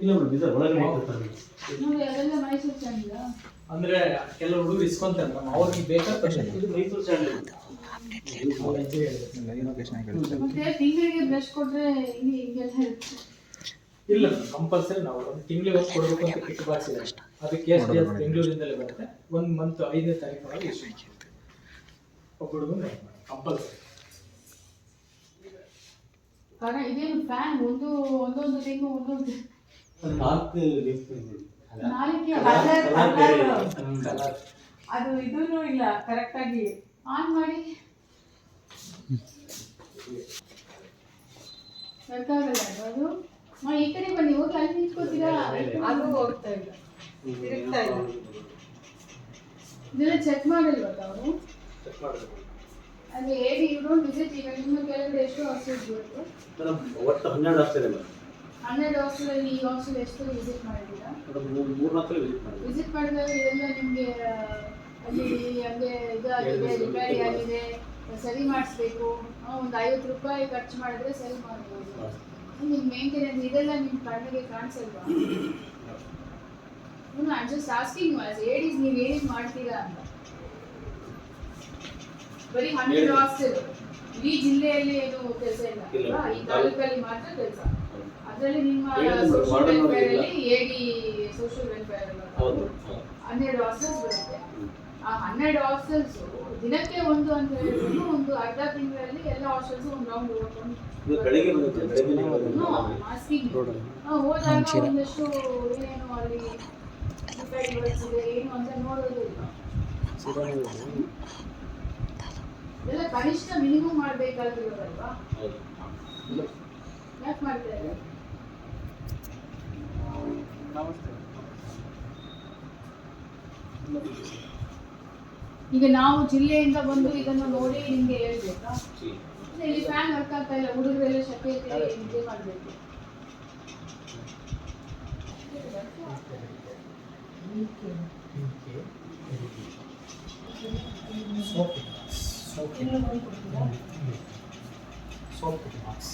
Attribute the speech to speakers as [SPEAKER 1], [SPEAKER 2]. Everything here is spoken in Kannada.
[SPEAKER 1] ಇಲ್ಲ ಮೇಡಮ್ ಇದೆ ಒಳಗಡೆ ಇಟ್ಟಿರ್ತಾರೆ.
[SPEAKER 2] ನೋಡಿ ಅದೆಲ್ಲ ಮೈಸೂರು ಸ್ಯಾಂಡಲ್
[SPEAKER 3] ಅಂದ್ರೆ ಕೆಲವು ಹುಡುಗರು ಇಸ್ಕೊಂತಾರೆ ಮೇಡಮ್, ಅವ್ರಿಗೆ ಬೇಕಾದ
[SPEAKER 1] ಇದು ಮೈಸೂರು ಸ್ಯಾಂಡಲ್.
[SPEAKER 2] ಮತ್ತೆ ತಿಂಗಳಿಗೆ ಬ್ರಷ್ ಕೊಟ್ರೆ ಹಿಂಗೆಲ್ಲ ಇರುತ್ತೆ.
[SPEAKER 3] ಇಲ್ಲ ಕಂಪಲ್ಸರಿ ನಾವು ಒಂದು ತಿಂಗಳಿಗೆ ಹೋಗಿ ಕೊಡಬೇಕು ಅಂತ ಕಿಟ್ ಬಾಕ್ಸ್ ಇದೆ. ಅದಕ್ಕೆ ಎಷ್ಟು ಬೆಂಗಳೂರಿಂದಲೇ ಬರುತ್ತೆ. 1 ಮಂತ್ 5ನೇ ತಾರೀಕು ಇಶ್ಯೂ ಒಬ್ಬ ಹುಡುಗನ ಕಂಪಲ್ಸರಿ.
[SPEAKER 2] ಕಾರಣ ಇದೇನು ಫ್ಯಾನ್ ಒಂದೊಂದು ತಿಂಗಳು ಒಂದೊಂದು
[SPEAKER 1] 4 ಲಿಫ್ಟ್
[SPEAKER 2] ನಾಲ್ಕೇ
[SPEAKER 3] ಕಲರ್
[SPEAKER 2] ಅದು ಇದೂ ಇಲ್ಲ ಕರೆಕ್ಟ್ ಆಗಿ ಆನ್ ಮಾಡಿ ಗೊತ್ತಾಗಲ್ಲ ಅದು. ಈ ಕಡೆ ಬನ್ನಿ, ಹೋಗಿ ಅಲ್ಲಿ ನಿಂತ್ಕೋತೀರಾ? ಅದು ಹೋಗ್ತಾ ಇಲ್ಲ, ತಿರುಗ್ತಾ ಇಲ್ಲ. ಇದೆಲ್ಲ ಚೆಕ್ ಮಾಡಲ್ವಾ ತಾವು?
[SPEAKER 1] ಚೆಕ್ ಮಾಡಬೇಕು
[SPEAKER 2] ಅಲ್ಲಿ ಹೇಳಿ ಯು ಡೋಂಟ್ ವಿಸಿಟ್. ಈಗ ನಿಮ್ಮ ಕೆಳಗಡೆ ಎಷ್ಟು ಹಾಸ್ಟೆಲ್ಸ್ ಬರುತ್ತೆ
[SPEAKER 1] ಮೇಡಮ್? ಒಟ್ಟು 12 ಹಾಸ್ಟೆಲ್ ಇದೆ ಮೇಡಮ್.
[SPEAKER 2] 12 ಹಾಸ್ಟೆಲಲ್ಲಿ ಈ ಹಾಸ್ಟೆಲ್ ಎಷ್ಟು ವಿಸಿಟ್ ಮಾಡಿದ್ದೀರಾ?
[SPEAKER 1] ಮೇಡಮ್ 3-4 ವಿಸಿಟ್ ಮಾಡಿದ್ದೀವಿ.
[SPEAKER 2] ವಿಸಿಟ್ ಮಾಡಿದಾಗ ಇದೆಲ್ಲ ನಿಮಗೆ ಅಲ್ಲಿ ಹಂಗೆ ಇದಾಗಿದೆ, ರಿಪೇರಿ ಆಗಿದೆ, ಸರಿ ಮಾಡಿಸ್ಬೇಕು, ಒಂದು 50 ರೂಪಾಯಿ ಖರ್ಚು ಮಾಡಿದ್ರೆ ಸರಿ ಮಾಡ್ಬೋದು. ನಿಮ್ಮ ಮೇಂಟೆನೆನ್ಸ್ ಇದೆಲ್ಲ ನಿಮ್ಮ ಕಣ್ಣಿಗೆ ಕಾಣಿಸಲ್ವಾ? ಐ ಆಮ್ ಜಸ್ಟ್ ಆಸ್ಕಿಂಗ್ ಏಡಿಸ್ ನೀವು ಏನಿಗೆ ಮಾಡ್ತೀರಾ ಅಂತ. ಬರೀ 100 ಹಾಸ್ಟೆಲ್ ಈ ಜಿಲ್ಲೆಯಲ್ಲಿ ಏನು ಕೆಲಸ ಇಲ್ಲ ಅಲ್ವಾ? ಈ ತಾಲೂಕಲ್ಲಿ ಮಾತ್ರ ಕೆಲಸ. ಅದರಲ್ಲಿ ನಿಮ್ಮ ಸೋಷಿಯಲ್ ವೆಲ್ಫೇರ್ ಅಲ್ಲಿ ಏಡಿ ಸೋಷಿಯಲ್ ವೆಲ್ಫೇರ್ 12 ಹಾಸ್ಟೆಲ್ಸ್ ಬರುತ್ತೆ. ಆ 12 ಹಾಸ್ಟೆಲ್ಸ್ ದಿನಕ್ಕೆ ಒಂದು ಅಂತ ಹೇಳಿದ್ರು ಒಂದು ಅರ್ಧ ತಿಂಗಳಲ್ಲಿ ಎಲ್ಲ ಹಾಸ್ಟೆಲ್ಸ್ ಒಂದು ರೌಂಡ್ ಓಡ್ಕೊಂಡು
[SPEAKER 1] ಬೆಳಿಗ್ಗೆ ಬರುತ್ತೆ. ಬೆಳಿಗ್ಗೆ
[SPEAKER 2] ಹೋದಾಗ ಒಂದಷ್ಟು ಏನು ಅಲ್ಲಿ ರಿಪೇರಿ ವರ್ಕ್ಸ್ ಇದೆ ಏನು ಅಂತ ನೋಡೋದು ಇಲ್ಲ. ಎಲ್ಲ ಕನಿಷ್ಠ ಮಿನಿಮಮ್ ಮಾಡಬೇಕಾಗಿರೋದಲ್ವಾ? ಯಾಕೆ ಮಾಡ್ತಾ ಇಲ್ಲ? ಈಗ ನಾವು ಜಿಲ್ಲೆಯಿಂದ ಬಂದು ಇದನ್ನು ನೋಡಿ ನಿಮ್ಗೆ ಹೇಳ್ಬೇಕಾ? ಇಲ್ಲಿ ಫ್ಯಾನ್ ವರ್ಕ್ ಆಗ್ತಾ ಇಲ್ಲ, ಹುಡುಗರೆಲ್ಲ ಶಕ್ತಿಯತೆ ನಿದ್ದೆ ಮಾಡಬೇಕು.
[SPEAKER 3] Soap box